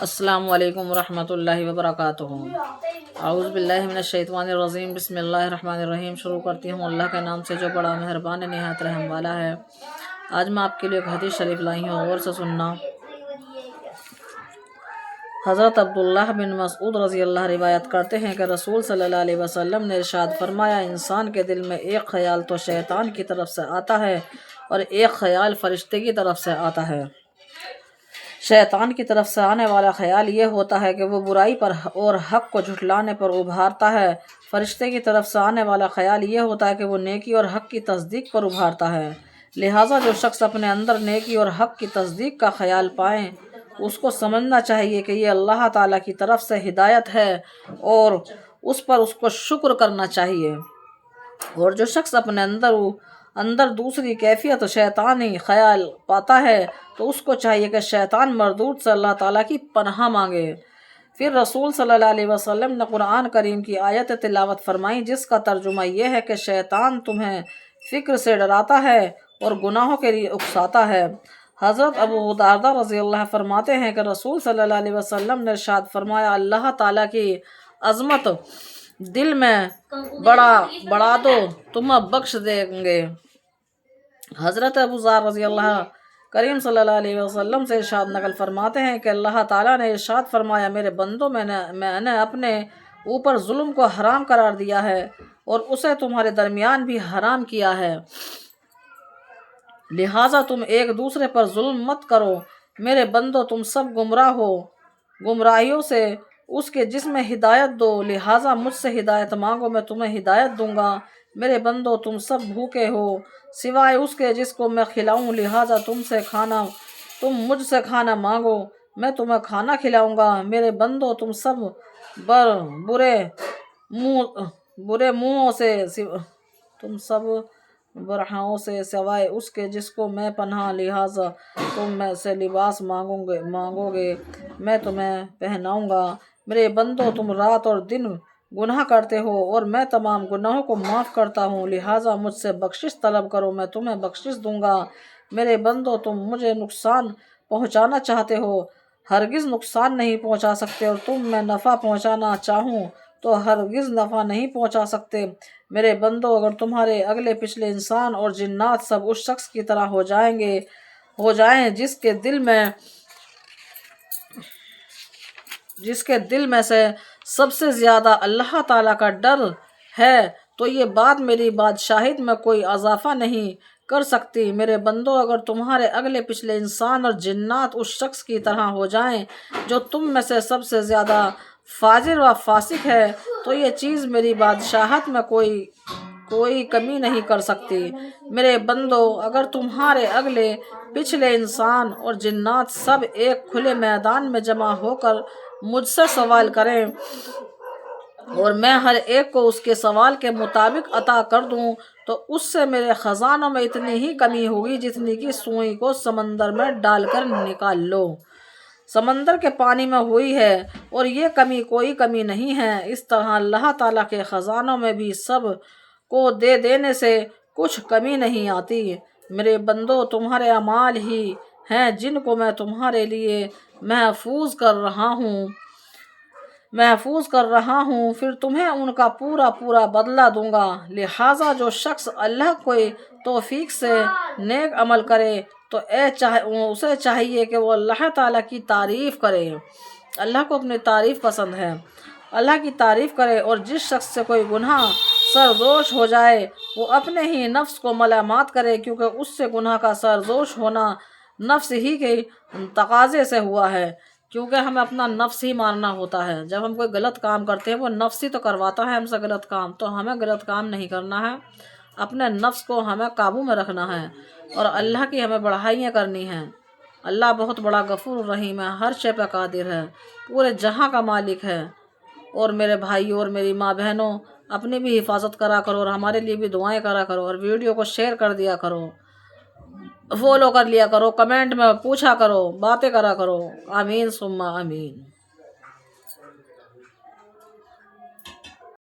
السلام علیکم ورحمۃ اللہ وبرکاتہ۔ اعوذ باللہ من الشیطان الرجیم، بسم اللہ الرحمن الرحیم۔ شروع کرتی ہوں اللہ کے نام سے جو بڑا مہربان نہایت رحم والا ہے۔ آج میں آپ کے لیے ایک حدیث شریف لائی ہوں، غور سے سننا۔ حضرت عبداللہ بن مسعود رضی اللہ روایت کرتے ہیں کہ رسول صلی اللہ علیہ وسلم نے ارشاد فرمایا، انسان کے دل میں ایک خیال تو شیطان کی طرف سے آتا ہے اور ایک خیال فرشتے کی طرف سے آتا ہے۔ شیطان کی طرف سے آنے والا خیال یہ ہوتا ہے کہ وہ برائی پر اور حق کو جھٹلانے پر ابھارتا ہے۔ فرشتے کی طرف سے آنے والا خیال یہ ہوتا ہے کہ وہ نیکی اور حق کی تصدیق پر ابھارتا ہے۔ لہٰذا جو شخص اپنے اندر نیکی اور حق کی تصدیق کا خیال پائیں، اس کو سمجھنا چاہیے کہ یہ اللہ تعالیٰ کی طرف سے ہدایت ہے اور اس پر اس کو شکر کرنا چاہیے۔ اور جو شخص اپنے اندر دوسری کیفیت شیطانی خیال پاتا ہے تو اس کو چاہیے کہ شیطان مردود سے اللہ تعالیٰ کی پناہ مانگے۔ پھر رسول صلی اللہ علیہ وسلم نے قرآن کریم کی آیت تلاوت فرمائی جس کا ترجمہ یہ ہے کہ شیطان تمہیں فکر سے ڈراتا ہے اور گناہوں کے لیے اکساتا ہے۔ حضرت ابو درداء رضی اللہ فرماتے ہیں کہ رسول صلی اللہ علیہ وسلم نے ارشاد فرمایا، اللہ تعالیٰ کی عظمت دل میں بڑھا دو، تمہیں بخش دیں گے۔ حضرت ابو ذر رضی اللہ کریم صلی اللہ علیہ وسلم سے ارشاد نقل فرماتے ہیں کہ اللہ تعالیٰ نے ارشاد فرمایا، میرے بندوں، میں نے اپنے اوپر ظلم کو حرام قرار دیا ہے اور اسے تمہارے درمیان بھی حرام کیا ہے، لہٰذا تم ایک دوسرے پر ظلم مت کرو۔ میرے بندوں، تم سب گمراہ ہو، گمراہیوں سے اس کے جس میں ہدایت دو، لہٰذا مجھ سے ہدایت مانگو، میں تمہیں ہدایت دوں گا۔ میرے بندو، تم سب بھوکے ہو سوائے اس کے جس کو میں کھلاؤں، لہٰذا تم مجھ سے کھانا مانگو، میں تمہیں کھانا کھلاؤں گا۔ میرے بندو، تم سب برہنوں سے سوائے اس کے جس کو میں پناہ، لہٰذا تم میں سے لباس مانگو گے، میں تمہیں پہناؤں گا۔ میرے بندو، تم رات اور دن گناہ کرتے ہو اور میں تمام گناہوں کو معاف کرتا ہوں، لہٰذا مجھ سے بخشش طلب کرو، میں تمہیں بخشش دوں گا۔ میرے بندو، تم مجھے نقصان پہنچانا چاہتے ہو، ہرگز نقصان نہیں پہنچا سکتے، اور تم میں نفع پہنچانا چاہوں تو ہرگز نفع نہیں پہنچا سکتے۔ میرے بندو، اگر تمہارے اگلے پچھلے انسان اور جنات سب اس شخص کی طرح ہو جائیں جس کے دل میں سے سب سے زیادہ اللہ تعالیٰ کا ڈر ہے، تو یہ بات میری بادشاہیت میں کوئی اضافہ نہیں کر سکتی۔ میرے بندو، اگر تمہارے اگلے پچھلے انسان اور جنات اس شخص کی طرح ہو جائیں جو تم میں سے سب سے زیادہ فاجر و فاسق ہے، تو یہ چیز میری بادشاہت میں کوئی کمی نہیں کر سکتی۔ میرے بندو، اگر تمہارے اگلے پچھلے انسان اور جنات سب ایک کھلے میدان میں جمع ہو کر مجھ سے سوال کریں اور میں ہر ایک کو اس کے سوال کے مطابق عطا کر دوں، تو اس سے میرے خزانوں میں اتنی ہی کمی ہوگی جتنی کہ سوئی کو سمندر میں ڈال کر نکال لو سمندر کے پانی میں ہوئی ہے، اور یہ کوئی کمی نہیں ہے۔ اس طرح اللہ تعالیٰ کے خزانوں میں بھی سب کو دے دینے سے کچھ کمی نہیں آتی۔ میرے بندو، تمہارے اعمال ہی ہیں جن کو میں تمہارے لیے محفوظ کر رہا ہوں، پھر تمہیں ان کا پورا بدلہ دوں گا۔ لہٰذا جو شخص اللہ کی توفیق سے نیک عمل کرے تو اسے چاہیے کہ وہ اللہ تعالیٰ کی تعریف کرے، اللہ کو اپنی تعریف پسند ہے، اللہ کی تعریف کرے، اور جس شخص سے کوئی گناہ سرزوش ہو جائے وہ اپنے ہی نفس کو ملامت کرے، کیونکہ اس سے گناہ کا سرزوش ہونا نفس ہی کے تقاضے سے ہوا ہے، کیونکہ ہمیں اپنا نفس ہی مارنا ہوتا ہے۔ جب ہم کوئی غلط کام کرتے ہیں، وہ نفس ہی تو کرواتا ہے ہم سے غلط کام، تو ہمیں غلط کام نہیں کرنا ہے، اپنے نفس کو ہمیں قابو میں رکھنا ہے اور اللہ کی ہمیں بڑھائیاں کرنی ہیں۔ اللہ بہت بڑا غفور رحیم ہے، ہر شے پہ قادر ہے، پورے جہاں کا مالک ہے۔ اور میرے بھائیوں اور میری ماں بہنوں، اپنی بھی حفاظت کرا کرو اور ہمارے لیے بھی دعائیں کرا کرو، اور ویڈیو کو شیئر کر دیا کرو، فالو کر لیا کرو، کمنٹ میں پوچھا کرو، باتیں کرا کرو۔ آمین ثم آمین۔